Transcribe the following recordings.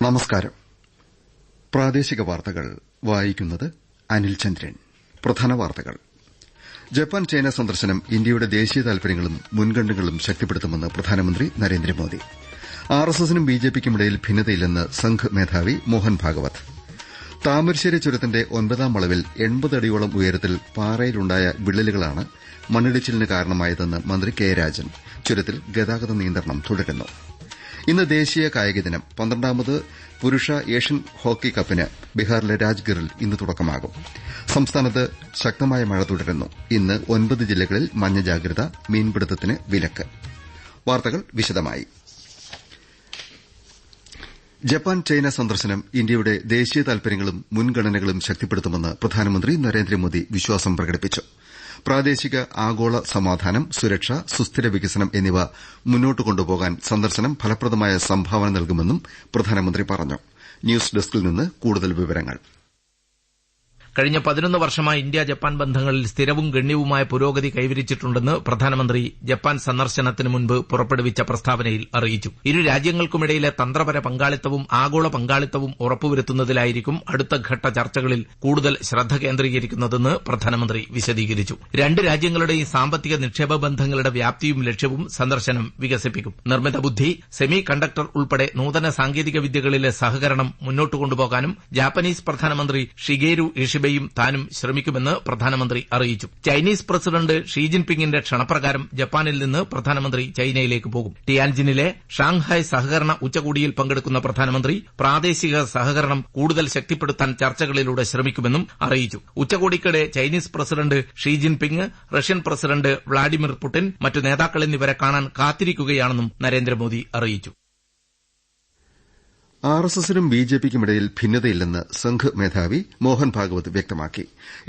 നമസ്കാരം. പ്രാദേശിക വാർത്തകൾ വായിക്കുന്നത് അനിൽ ചന്ദ്രൻ. പ്രധാന വാർത്തകൾ. ജപ്പാൻ ചൈന സന്ദർശനം ഇന്ത്യയുടെ ദേശീയ താൽപര്യങ്ങളും മുൻഗണനകളും ശക്തിപ്പെടുത്തുമെന്ന് പ്രധാനമന്ത്രി നരേന്ദ്രമോദി. ആർഎസ്എസിനും ബിജെപിക്കുമിടയിൽ ഭിന്നതയില്ലെന്ന് സംഘ് മേധാവി മോഹൻ ഭാഗവത്. താമരശ്ശേരി ചുരത്തിന്റെ 9ാം വളവിൽ 80 അടിയോളം ഉയരത്തിൽ പാറയിലുണ്ടായ വിള്ളലുകളാണ് മണ്ണിടിച്ചിലിന് കാരണമായതെന്ന് മന്ത്രി കെ രാജൻ. ചുരത്തിൽ ഗതാഗത നിയന്ത്രണം തുടരുന്നു. ഇന്ന് ദേശീയ കായിക ദിനം. 12ാമത് പുരുഷ ഏഷ്യൻ ഹോക്കി കപ്പിന് ബീഹാറിലെ രാജ്ഗറിൽ ഇന്ന് തുടക്കമാകും. സംസ്ഥാനത്ത് ശക്തമായ മഴ തുടരുന്നു. ഇന്ന് 9 ജില്ലകളിൽ മഞ്ഞ ജാഗ്രത. മീൻപിടുത്തത്തിന് വിലക്ക്. വാർത്തകൾ വിശദമായി. ജപ്പാൻ ചൈന സന്ദർശനം ഇന്ത്യയുടെ ദേശീയ താൽപര്യങ്ങളും മുൻഗണനകളും ശക്തിപ്പെടുത്തുമെന്ന് പ്രധാനമന്ത്രി നരേന്ദ്രമോദി വിശ്വാസം പ്രകടിപ്പിച്ചു. പ്രാദേശിക ആഗോള സമാധാനം, സുരക്ഷ, സുസ്ഥിര വികസനം എന്നിവ മുന്നോട്ട് കൊണ്ടുപോകാൻ സന്ദർശനം ഫലപ്രദമായ സംഭാവന നൽകുമെന്നും പ്രധാനമന്ത്രി പറഞ്ഞു. ന്യൂസ് ഡെസ്കിൽ നിന്ന് കൂടുതൽ വിവരങ്ങൾ. കഴിഞ്ഞ 11 വർഷമായി ഇന്ത്യ ജപ്പാൻ ബന്ധങ്ങളിൽ സ്ഥിരവും ഗണ്യവുമായ പുരോഗതി കൈവരിച്ചിട്ടുണ്ടെന്ന് പ്രധാനമന്ത്രി ജപ്പാൻ സന്ദർശനത്തിന് മുൻപ് പുറപ്പെടുവിച്ച പ്രസ്താവനയിൽ അറിയിച്ചു. ഇരു രാജ്യങ്ങൾക്കുമിടയിലെ തന്ത്രപര പങ്കാളിത്തവും ആഗോള പങ്കാളിത്തവും ഉറപ്പുവരുത്തുന്നതിലായിരിക്കും അടുത്തഘട്ട ചർച്ചകളിൽ കൂടുതൽ ശ്രദ്ധ കേന്ദ്രീകരിക്കുന്നതെന്ന് പ്രധാനമന്ത്രി വിശദീകരിച്ചു. രണ്ട് രാജ്യങ്ങളുടെയും സാമ്പത്തിക നിക്ഷേപ ബന്ധങ്ങളുടെ വ്യാപ്തിയും ലക്ഷ്യവും സന്ദർശനം വികസിപ്പിക്കും. നിർമ്മിത ബുദ്ധി, സെമി കണ്ടക്ടർ ഉൾപ്പെടെ നൂതന സാങ്കേതിക വിദ്യകളിലെ സഹകരണം മുന്നോട്ട് കൊണ്ടുപോകാനും ജാപ്പനീസ് പ്രധാനമന്ത്രി ഷിഗേരു ഇഷിബയും താനും ശ്രമിക്കുമെന്ന് പ്രധാനമന്ത്രി അറിയിച്ചു. ചൈനീസ് പ്രസിഡന്റ് ഷീ ജിൻപിങ്ങിന്റെ ക്ഷണപ്രകാരം ജപ്പാനിൽ നിന്ന് പ്രധാനമന്ത്രി ചൈനയിലേക്ക് പോകും. ടിയാൻജിനിലെ ഷാങ്ഹായ് സഹകരണ ഉച്ചകോടിയിൽ പങ്കെടുക്കുന്ന പ്രധാനമന്ത്രി പ്രാദേശിക സഹകരണം കൂടുതൽ ശക്തിപ്പെടുത്താൻ ചർച്ചകളിലൂടെ ശ്രമിക്കുമെന്നും അറിയിച്ചു. ഉച്ചകോടിക്കിടെ Chinese president Xi Jinping, Russian president Vladimir Putin, മറ്റു നേതാക്കൾ എന്നിവരെ കാണാൻ കാത്തിരിക്കുകയാണെന്നും നരേന്ദ്രമോദി അറിയിച്ചു. ആർഎസ്എസിനും ബിജെപിക്കുമിടയിൽ ഭിന്നതയില്ലെന്ന് സംഘ് മേധാവി മോഹൻ ഭാഗവത് വ്യക്തമാക്കി.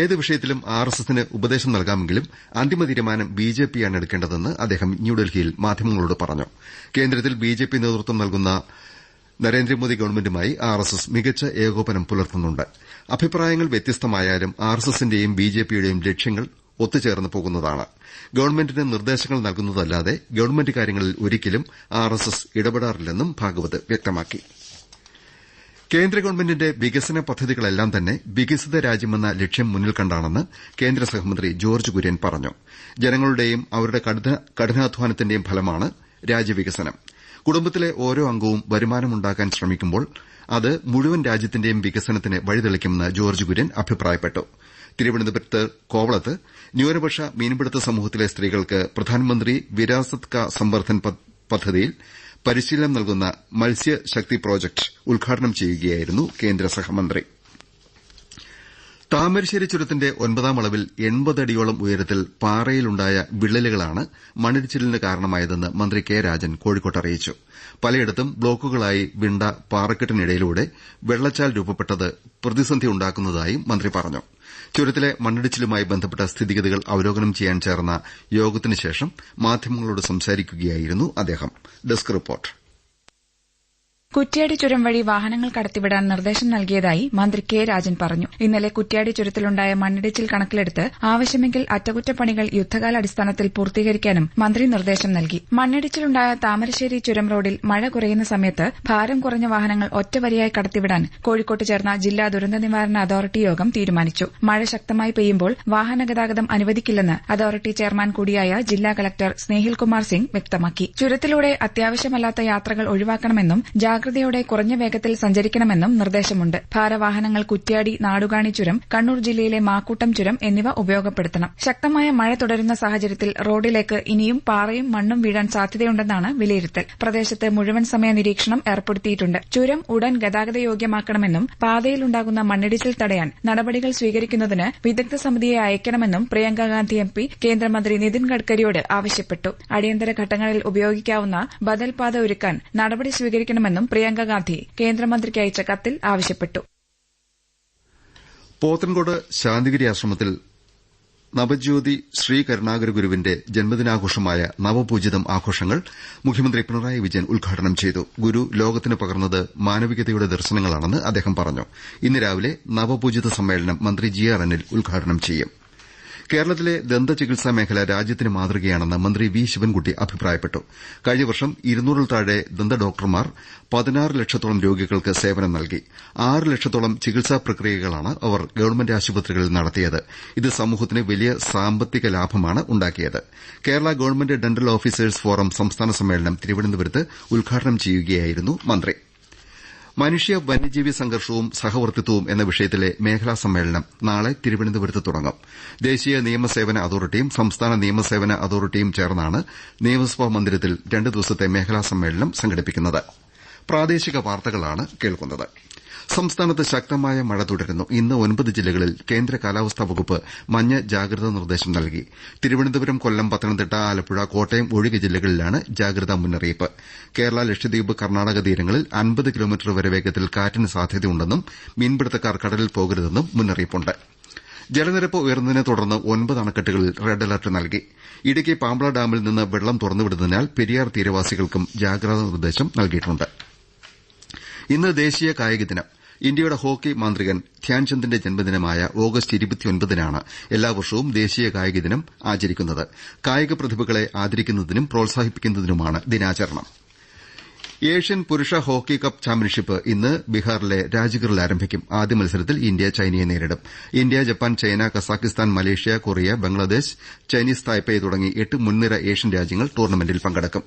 ഏത് വിഷയത്തിലും ആർഎസ്എസിന് ഉപദേശം നൽകാമെങ്കിലും അന്തിമ തീരുമാനം ബിജെപിയാണ് എടുക്കേണ്ടതെന്ന് അദ്ദേഹം ന്യൂഡൽഹിയിൽ മാധ്യമങ്ങളോട് പറഞ്ഞു. കേന്ദ്രത്തിൽ ബിജെപി നേതൃത്വം നൽകുന്ന നരേന്ദ്രമോദി ഗവൺമെന്റുമായി ആർഎസ്എസ് മികച്ച ഏകോപനം പുലർത്തുന്നുണ്ട്. അഭിപ്രായങ്ങൾ വ്യത്യസ്തമായാലും ആർഎസ്എസിന്റെയും ബിജെപിയുടെയും ലക്ഷ്യങ്ങൾ ഒത്തുചേർന്ന് പോകുന്നതാണ്. ഗവൺമെന്റിന് നിർദ്ദേശങ്ങൾ നൽകുന്നതല്ലാതെ ഗവൺമെന്റ് കാര്യങ്ങളിൽ ഒരിക്കലും ആർഎസ്എസ് ഇടപെടാറില്ലെന്നും ഭാഗവത് വ്യക്തമാക്കി. കേന്ദ്ര ഗവൺമെന്റിന്റെ വികസന പദ്ധതികളെല്ലാം തന്നെ വികസിത രാജ്യമെന്ന ലക്ഷ്യം മുന്നിൽ കണ്ടാണെന്ന് കേന്ദ്ര സഹമന്ത്രി ജോർജ് കുര്യൻ പറഞ്ഞു. ജനങ്ങളുടെയും അവരുടെ കഠിനാധ്വാനത്തിന്റെയും ഫലമാണ് രാജ്യവികസനം. കുടുംബത്തിലെ ഓരോ അംഗവും വരുമാനമുണ്ടാക്കാൻ ശ്രമിക്കുമ്പോൾ അത് മുഴുവൻ രാജ്യത്തിന്റെയും വികസനത്തിന് വഴിതെളിക്കുമെന്ന് ജോർജ് കുര്യൻ അഭിപ്രായപ്പെട്ടു. തിരുവനന്തപുരത്ത് കോവളത്ത് ന്യൂനപക്ഷ മീൻപിടുത്ത സമൂഹത്തിലെ സ്ത്രീകൾക്ക് പ്രധാനമന്ത്രി വിരാസത് കാ സംവർദ്ധൻ പദ്ധതിയിൽ പരിശീലനം നൽകുന്ന മത്സ്യശക്തി പ്രോജക്ട് ഉദ്ഘാടനം ചെയ്യുകയായിരുന്നു കേന്ദ്ര സഹമന്ത്രി. താമരശ്ശേരി ചുരത്തിന്റെ 9ാം വളവിൽ 80 അടിയോളം ഉയരത്തിൽ പാറയിലുണ്ടായ വിള്ളലുകളാണ് മണ്ണിടിച്ചിലിന് കാരണമായതെന്ന് മന്ത്രി കെ രാജൻ കോഴിക്കോട്ട് അറിയിച്ചു. പലയിടത്തും ബ്ലോക്കുകളായി വിണ്ട പാറക്കെട്ടിനിടയിലൂടെ വെള്ളച്ചാൽ രൂപപ്പെട്ടത് പ്രതിസന്ധി ഉണ്ടാക്കുന്നതായും മന്ത്രി പറഞ്ഞു. ചുരത്തിലെ മണ്ണിടിച്ചിലുമായി ബന്ധപ്പെട്ട സ്ഥിതിഗതികൾ അവലോകനം ചെയ്യാൻ ചേർന്ന യോഗത്തിനുശേഷം മാധ്യമങ്ങളോട് സംസാരിക്കുകയായിരുന്നു അദ്ദേഹം. Desk report. കുറ്റ്യാടി ചുരം വഴി വാഹനങ്ങൾ കടത്തിവിടാൻ നിർദ്ദേശം നൽകിയതായി മന്ത്രി കെ രാജൻ പറഞ്ഞു. ഇന്നലെ കുറ്റ്യാടി ചുരത്തിലുണ്ടായ മണ്ണിടിച്ചിൽ കണക്കിലെടുത്ത് ആവശ്യമെങ്കിൽ അറ്റകുറ്റപ്പണികൾ യുദ്ധകാലാടിസ്ഥാനത്തിൽ പൂർത്തീകരിക്കാനും മന്ത്രി നിർദ്ദേശം നൽകി. മണ്ണിടിച്ചിലുണ്ടായ താമരശ്ശേരി ചുരം റോഡിൽ മഴ കുറയുന്ന സമയത്ത് ഭാരം കുറഞ്ഞ വാഹനങ്ങൾ ഒറ്റവരിയായി കടത്തിവിടാൻ കോഴിക്കോട്ട് ചേർന്ന ജില്ലാ ദുരന്ത നിവാരണ അതോറിറ്റി യോഗം തീരുമാനിച്ചു. മഴ ശക്തമായി പെയ്യുമ്പോൾ വാഹന ഗതാഗതം അനുവദിക്കില്ലെന്ന് അതോറിറ്റി ചെയർമാൻ കൂടിയായ ജില്ലാ കളക്ടർ സ്നേഹിൽ കുമാർ സിംഗ് വ്യക്തമാക്കി. ചുരത്തിലൂടെ അത്യാവശ്യമല്ലാത്ത യാത്രകൾ ഒഴിവാക്കണമെന്നും ജാഗ്രതയോടെ കുറഞ്ഞ വേഗത്തിൽ സഞ്ചരിക്കണമെന്നും നിർദ്ദേശമുണ്ട്. ഭാരവാഹനങ്ങൾ കുറ്റ്യാടി, നാടുകാണി ചുരം, കണ്ണൂർ ജില്ലയിലെ മാക്കൂട്ടം ചുരം എന്നിവ ഉപയോഗപ്പെടുത്തണം. ശക്തമായ മഴ തുടരുന്ന സാഹചര്യത്തിൽ റോഡിലേക്ക് ഇനിയും പാറയും മണ്ണും വീഴാൻ സാധ്യതയുണ്ടെന്നാണ് വിലയിരുത്തൽ. പ്രദേശത്ത് മുഴുവൻ സമയ നിരീക്ഷണം ഏർപ്പെടുത്തിയിട്ടുണ്ട്. ചുരം ഉടൻ ഗതാഗതയോഗ്യമാക്കണമെന്നും പാതയിലുണ്ടാകുന്ന മണ്ണിടിച്ചിൽ തടയാൻ നടപടികൾ സ്വീകരിക്കുന്നതിന് വിദഗ്ധ സമിതിയെ അയക്കണമെന്നും പ്രിയങ്ക ഗാന്ധി എംപി കേന്ദ്രമന്ത്രി നിതിൻ ഗഡ്കരിയോട് ആവശ്യപ്പെട്ടു. അടിയന്തര ഘട്ടങ്ങളിൽ ഉപയോഗിക്കാവുന്ന ബദൽ പാത ഒരുക്കാൻ നടപടി സ്വീകരിക്കണമെന്നും പ്രിയങ്ക ഗാന്ധി കേന്ദ്രമന്ത്രിക്ക് അയച്ച കത്തിൽ ആവശ്യപ്പെട്ടു. പോത്തൻകോട് ശാന്തിഗിരി ആശ്രമത്തിൽ നവജ്യോതി ശ്രീ കരുണാകര ഗുരുവിന്റെ ജന്മദിനാഘോഷമായ നവപൂജിതം ആഘോഷങ്ങൾ മുഖ്യമന്ത്രി പിണറായി വിജയൻ ഉദ്ഘാടനം ചെയ്തു. ഗുരു ലോകത്തിന് പകർന്നത് മാനവികതയുടെ ദർശനങ്ങളാണെന്ന് അദ്ദേഹം പറഞ്ഞു. ഇന്ന് രാവിലെ നവപൂജിത സമ്മേളനം മന്ത്രി ജി ആർ അനിൽ ഉദ്ഘാടനം ചെയ്യും. കേരളത്തിലെ ദന്തചികിത്സാ മേഖല രാജ്യത്തിന് മാതൃകയാണെന്ന് മന്ത്രി വി ശിവൻകുട്ടി അഭിപ്രായപ്പെട്ടു. കഴിഞ്ഞ വർഷം 200-ൽ താഴെ ദന്ത ഡോക്ടർമാർ 16 ലക്ഷത്തോളം രോഗികൾക്ക് സേവനം നൽകി. 6 ലക്ഷത്തോളം ചികിത്സാ പ്രക്രിയകളാണ് അവർ ഗവൺമെന്റ് ആശുപത്രികളിൽ നടത്തിയത്. ഇത് സമൂഹത്തിന് വലിയ സാമ്പത്തിക ലാഭമാണ് ഉണ്ടാക്കിയത്. Kerala government dental officers forum സംസ്ഥാന സമ്മേളനം തിരുവനന്തപുരത്ത് ഉദ്ഘാടനം ചെയ്യുകയായിരുന്നു മന്ത്രി. മനുഷ്യ വന്യജീവി സംഘർഷവും സഹവർത്തിത്വവും എന്ന വിഷയത്തിലെ മേഖലാ സമ്മേളനം നാളെ തിരുവനന്തപുരത്ത് തുടങ്ങും. ദേശീയ നിയമസേവന അതോറിറ്റിയും സംസ്ഥാന നിയമസേവന അതോറിറ്റിയും ചേർന്നാണ് നിയമസഭാ മന്ദിരത്തിൽ 2 ദിവസത്തെ മേഖലാ സമ്മേളനം സംഘടിപ്പിക്കുന്നത്. സംസ്ഥാനത്ത് ശക്തമായ മഴ തുടരുന്നു. ഇന്ന് 9 ജില്ലകളിൽ കേന്ദ്ര കാലാവസ്ഥാ വകുപ്പ് മഞ്ഞ ജാഗ്രതാ നിർദ്ദേശം നൽകി. തിരുവനന്തപുരം, കൊല്ലം, പത്തനംതിട്ട, ആലപ്പുഴ, കോട്ടയം ഒഴികെ ജില്ലകളിലാണ് ജാഗ്രതാ മുന്നറിയിപ്പ്. കേരള, ലക്ഷദ്വീപ്, കർണാടക തീരങ്ങളിൽ 50 കിലോമീറ്റർ വരെ വേഗത്തിൽ കാറ്റിന് സാധ്യതയുണ്ടെന്നും മീൻപിടുത്തക്കാർ കടലിൽ പോകരുതെന്നും മുന്നറിയിപ്പുണ്ട്. ജലനിരപ്പ് ഉയർന്നതിനെ തുടർന്ന് 9 അണക്കെട്ടുകളിൽ റെഡ് അലർട്ട് നൽകി. ഇടുക്കി പാമ്പള ഡാമിൽ നിന്ന് വെള്ളം തുറന്നുവിടുന്നതിനാൽ പെരിയാർ തീരവാസികൾക്കും ജാഗ്രതാ നിർദ്ദേശം നൽകിയിട്ടുണ്ട്. ഇന്ന് ദേശീയ കായിക ദിനം. ഇന്ത്യയുടെ ഹോക്കി മാന്ത്രികൻ ധ്യാൻചന്ദിന്റെ ജന്മദിനമായ ഓഗസ്റ്റ് 29-നാണ് എല്ലാ വർഷവും ദേശീയ കായിക ദിനം ആചരിക്കുന്നത്. കായിക പ്രതിഭകളെ ആദരിക്കുന്നതിനും പ്രോത്സാഹിപ്പിക്കുന്നതിനുമാണ് ദിനാചരണം. ഏഷ്യൻ പുരുഷ ഹോക്കി കപ്പ് ചാമ്പ്യൻഷിപ്പ് ഇന്ന് ബീഹാറിലെ രാജ്ഗറിൽ ആരംഭിക്കും. ആദ്യ മത്സരത്തിൽ ഇന്ത്യ ചൈനയെ നേരിടും. India, Japan, China, Kazakhstan, Malaysia, Korea, Bangladesh, Chinese Taipei തുടങ്ങി 8 മുൻനിര ഏഷ്യൻ രാജ്യങ്ങൾ ടൂർണമെന്റിൽ പങ്കെടുക്കും.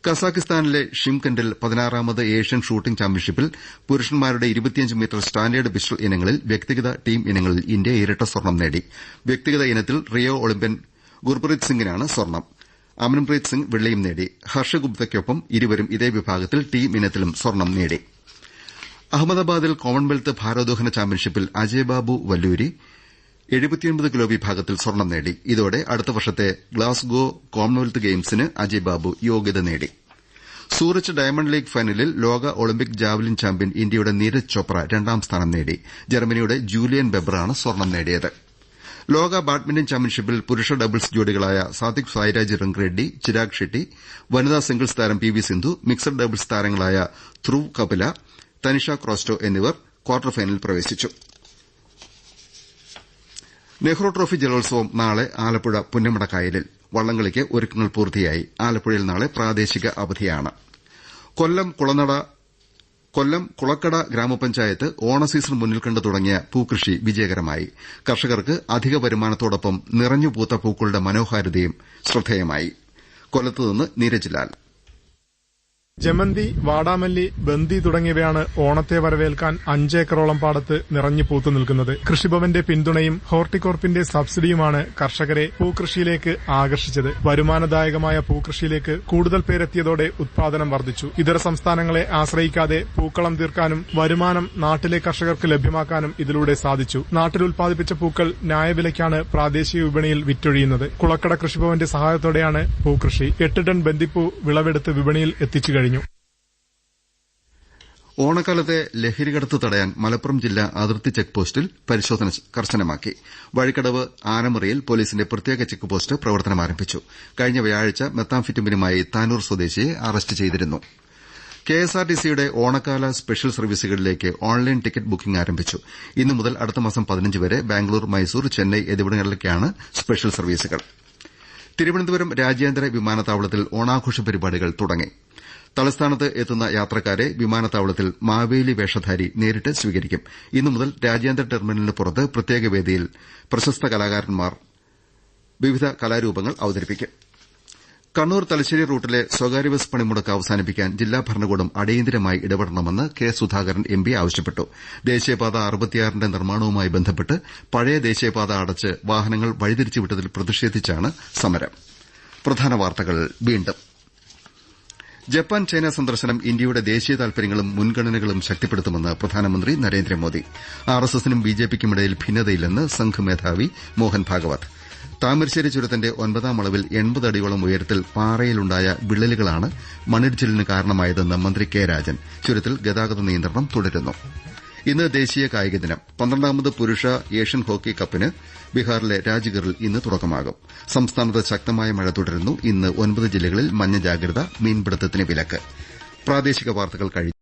കസാഖിസ്ഥാനിലെ ഷിംകന്റിൽ 16ാമത് ഏഷ്യൻ ഷൂട്ടിംഗ് ചാമ്പ്യൻഷിപ്പിൽ പുരുഷന്മാരുടെ 25 മീറ്റർ സ്റ്റാൻഡേർഡ് പിസ്റ്റൾ ഇനങ്ങളിൽ വ്യക്തിഗത ടീം ഇനങ്ങളിൽ ഇന്ത്യ ഇരട്ട സ്വർണം നേടി. വ്യക്തിഗത ഇനത്തിൽ റിയോ ഒളിമ്പ്യൻ ഗുർപ്രീത് സിംഗിനാണ് സ്വർണം. അമൻപ്രീത് സിംഗ് വെള്ളിയും നേടി. ഹർഷഗുപ്തയ്ക്കൊപ്പം ഇരുവരും ഇതേ വിഭാഗത്തിൽ ടീം ഇനത്തിലും സ്വർണം നേടി. അഹമ്മദാബാദിൽ കോമൺവെൽത്ത് ഭാരോദ്വഹന ചാമ്പ്യൻഷിപ്പിൽ അജയ് ബാബു വല്ലൂരി 79 കിലോ വിഭാഗത്തിൽ സ്വർണം നേടി. ഇതോടെ അടുത്ത വർഷത്തെ ഗ്ലാസ്ഗോ കോമൺവെൽത്ത് ഗെയിംസിന് അജയ് ബാബു യോഗ്യത നേടി. സൂറച്ച് ഡയമണ്ട് ലീഗ് ഫൈനലിൽ ലോക ഒളിമ്പിക് ജാവലിൻ ചാമ്പ്യൻ ഇന്ത്യയുടെ നീരജ് ചോപ്ര 2ാം സ്ഥാനം നേടി. ജർമ്മനിയുടെ ജൂലിയൻ വെബറാണ് സ്വർണം നേടിയത്. ലോക ബാഡ്മിന്റൺ ചാമ്പ്യൻഷിപ്പിൽ പുരുഷ ഡബിൾസ് ജോഡികളായ സാത്വിക് സായിരാജ് റംഗറെഡ്ഡി, ചിരാഗ് ഷെട്ടി, വനിതാ സിംഗിൾസ് താരം PV സിന്ധു, മിക്സഡ് ഡബിൾസ് താരങ്ങളായ ധ്രുവ് കപില, തനിഷ ക്രോസ്റ്റോ എന്നിവർ ക്വാർട്ടർ ഫൈനലിൽ പ്രവേശിച്ചു. നെഹ്റു ട്രോഫി ജലോത്സവം നാളെ ആലപ്പുഴ പുന്നമടക്കായലിൽ. വള്ളംകളിക്ക് ഒരുക്കങ്ങൾ പൂർത്തിയായി. ആലപ്പുഴയിൽ നാളെ പ്രാദേശിക അവധിയാണ്. കൊല്ലം കുളക്കട ഗ്രാമപഞ്ചായത്ത് ഓണസീസൺ മുന്നിൽ കണ്ടു തുടങ്ങിയ പൂക്കൃഷി വിജയകരമായി. കർഷകർക്ക് അധിക വരുമാനത്തോടൊപ്പം നിറഞ്ഞുപൂത്ത പൂക്കളുടെ മനോഹാരിതയും ശ്രദ്ധേയമായി. കൊല്ലത്തുനിന്ന് നീരജ് ലാൽ. ജമന്തി, വാടാമല്ലി, ബന്ദി തുടങ്ങിയവയാണ് ഓണത്തെ വരവേൽക്കാൻ 5 ഏക്കറോളം പാടത്ത് നിറഞ്ഞു പൂത്തു നിൽക്കുന്നത്. കൃഷിഭവന്റെ പിന്തുണയും ഹോർട്ടികോർപ്പിന്റെ സബ്സിഡിയുമാണ് കർഷകരെ പൂക്കൃഷിയിലേക്ക് ആകർഷിച്ചത്. വരുമാനദായകമായ പൂക്കൃഷിയിലേക്ക് കൂടുതൽ പേരെത്തിയതോടെ ഉത്പാദനം വർദ്ധിച്ചു. ഇതര സംസ്ഥാനങ്ങളെ ആശ്രയിക്കാതെ പൂക്കളം തീർക്കാനും വരുമാനം നാട്ടിലെ കർഷകർക്ക് ലഭ്യമാക്കാനും ഇതിലൂടെ സാധിച്ചു. നാട്ടിൽ ഉത്പാദിപ്പിച്ച പൂക്കൾ ന്യായവിലയ്ക്കാണ് പ്രാദേശിക വിപണിയിൽ വിറ്റൊഴിയുന്നത്. കുളക്കട കൃഷിഭവന്റെ സഹായത്തോടെയാണ് പൂക്കൃഷി. 8 ടൺ ബന്ദിപ്പൂ വിളവെടുത്ത് വിപണിയിൽ എത്തിച്ചു കഴിഞ്ഞു. ഓണക്കാലത്തെ ലഹരികടത്ത് തടയാൻ മലപ്പുറം ജില്ലാ അതിർത്തി ചെക്ക് പോസ്റ്റിൽ പരിശോധന കർശനമാക്കി. വഴിക്കടവ് ആനമറയിൽ പോലീസിന്റെ പ്രത്യേക ചെക്ക് പോസ്റ്റ് പ്രവർത്തനം ആരംഭിച്ചു. കഴിഞ്ഞ വ്യാഴാഴ്ച മെത്താംഫിറ്റമിനുമായി താനൂർ സ്വദേശിയെ അറസ്റ്റ് ചെയ്തിരുന്നു. കെഎസ്ആർടിസിയുടെ ഓണക്കാല സ്പെഷ്യൽ സർവീസുകളിലേക്ക് ഓൺലൈൻ ടിക്കറ്റ് ബുക്കിംഗ് ആരംഭിച്ചു. ഇന്നു മുതൽ അടുത്ത മാസം 15 വരെ ബാംഗ്ലൂർ, മൈസൂർ, ചെന്നൈ എന്നിവിടങ്ങളിലേക്കാണ് സ്പെഷ്യൽ സർവീസുകൾ. തിരുവനന്തപുരം രാജ്യാന്തര വിമാനത്താവളത്തിൽ ഓണാഘോഷ പരിപാടികൾ തുടങ്ങി. തലസ്ഥാനത്ത് എത്തുന്ന യാത്രക്കാരെ വിമാനത്താവളത്തിൽ മാവേലി വേഷധാരി നേരിട്ട് സ്വീകരിക്കും. ഇന്നു മുതൽ രാജ്യാന്തര ടെർമിനലിന് പുറത്ത് പ്രത്യേക വേദിയിൽ പ്രശസ്ത കലാകാരന്മാർ വിവിധ കലാരൂപങ്ങൾ അവതരിപ്പിക്കും. കണ്ണൂർ തലശ്ശേരി റൂട്ടിലെ സ്വകാര്യ ബസ് പണിമുടക്ക് അവസാനിപ്പിക്കാൻ ജില്ലാ ഭരണകൂടം അടിയന്തരമായി ഇടപെടണമെന്ന് കെ സുധാകരൻ MP ആവശ്യപ്പെട്ടു. ദേശീയപാത 66ന്റെ നിർമ്മാണവുമായി ബന്ധപ്പെട്ട് പഴയ ദേശീയപാത അടച്ച് വാഹനങ്ങൾ വഴിതിരിച്ചുവിട്ടതിൽ പ്രതിഷേധിച്ചാണ് സമരം. പ്രധാന വാർത്തകൾ വീണ്ടും. ജപ്പാൻ ചൈന സന്ദർശനം ഇന്ത്യയുടെ ദേശീയ താൽപര്യങ്ങളും മുൻഗണനകളും ശക്തിപ്പെടുത്തുമെന്ന് പ്രധാനമന്ത്രി നരേന്ദ്രമോദി. RSSനും BJPക്കുമിടയിൽ ഭിന്നതയില്ലെന്ന് സംഘ് മേധാവി മോഹൻ ഭാഗവത്. താമരശ്ശേരി ചുരത്തിന്റെ 9ാം വളവിൽ 80 അടിയോളം ഉയരത്തിൽ പാറയിലുണ്ടായ വിള്ളലുകളാണ് മണ്ണിടിച്ചിലിന് കാരണമായതെന്ന് മന്ത്രി കെ രാജൻ. ചുരത്തിൽ ഗതാഗത നിയന്ത്രണം തുടരുന്നു. ഇന്ന് ദേശീയ കായിക ദിനം. 12ാമത് പുരുഷ ഏഷ്യൻ ഹോക്കി കപ്പിന് ബീഹാറിലെ രാജ്ഗറിൽ ഇന്ന് തുടക്കമാകും. സംസ്ഥാനത്ത് ശക്തമായ മഴ തുടരുന്നു. ഇന്ന് 9 ജില്ലകളിൽ മഞ്ഞ ജാഗ്രത. മീൻപിടുത്തത്തിന് വിലക്ക്. പ്രാദേശിക വാർത്തകൾ കഴിഞ്ഞു.